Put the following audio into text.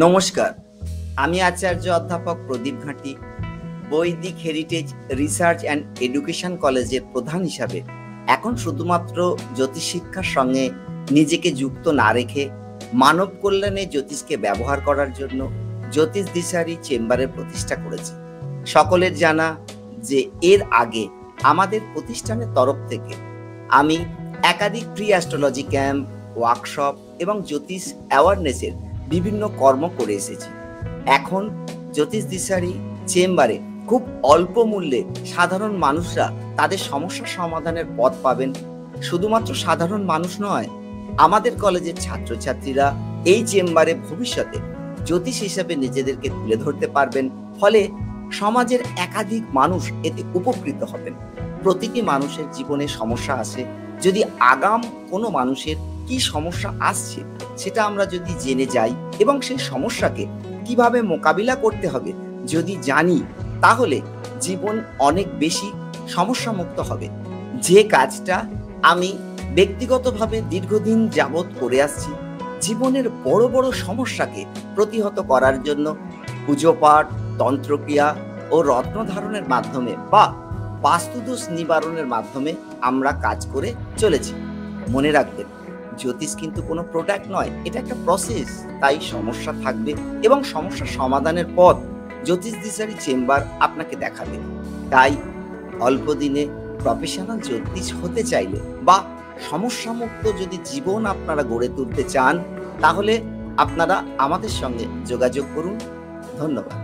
নমস্কার, আমি আচার্য অধ্যাপক প্রদীপ ঘাঁটি, বৈদিক হেরিটেজ রিসার্চ অ্যান্ড এডুকেশন কলেজের প্রধান হিসাবে এখন শুধুমাত্র জ্যোতিষ শিক্ষার সঙ্গে নিজেকে যুক্ত না রেখে মানব কল্যাণে জ্যোতিষকে ব্যবহার করার জন্য জ্যোতিষ দিশারি চেম্বারের প্রতিষ্ঠা করেছি। সকলের জানা যে এর আগে আমাদের প্রতিষ্ঠানের তরফ থেকে আমি একাধিক প্রি অ্যাস্ট্রোলজি ক্যাম্প, ওয়ার্কশপ এবং জ্যোতিষ অ্যাওয়ারনেসের বিভিন্ন কর্ম করে এসেছি। এখন জ্যোতিষ দিশারি চেম্বারে খুব অল্প মূল্যে সাধারণ মানুষরা তাদের সমস্যা সমাধানের পথ পাবেন। শুধুমাত্র সাধারণ মানুষ নয়, আমাদের কলেজের ছাত্রছাত্রীরা এই চেম্বারে ভবিষ্যতে জ্যোতিষ হিসেবে নিজেদেরকে তুলে ধরতে পারবেন। ফলে সমাজের একাধিক মানুষ এতে উপকৃত হবেন। প্রতিটি মানুষের জীবনে সমস্যা আসে, যদি আগাম কোনো মানুষের কি সমস্যা আসছে সেটা আমরা যদি জেনে যাই এবং সেই সমস্যাকে কিভাবে মোকাবিলা করতে হবে যদি জানি, তাহলে জীবন অনেক বেশি সমস্যামুক্ত হবে। যে কাজটা আমি ব্যক্তিগতভাবে দীর্ঘদিন যাবৎ করে আসছি, জীবনের বড় বড় সমস্যাকে প্রতিহত করার জন্য পুজো পাঠ, তন্ত্রক্রিয়া ও রত্ন ধারণের মাধ্যমে বা বাস্তুদোষ নিবারণের মাধ্যমে আমরা কাজ করে চলেছি। মনে রাখবেন, জ্যোতিষ কিন্তু কোনো প্রোডাক্ট নয়, এটা একটা প্রসেস। তাই সমস্যা থাকবে এবং সমস্যা সমাধানের পথ জ্যোতিষ দিশারি চেম্বার আপনাকে দেখাবে। তাই অল্প দিনে প্রফেশনাল জ্যোতিষ হতে চাইলে বা সমস্যামুক্ত যদি জীবন আপনারা গড়ে তুলতে চান, তাহলে আপনারা আমাদের সঙ্গে যোগাযোগ করুন। ধন্যবাদ।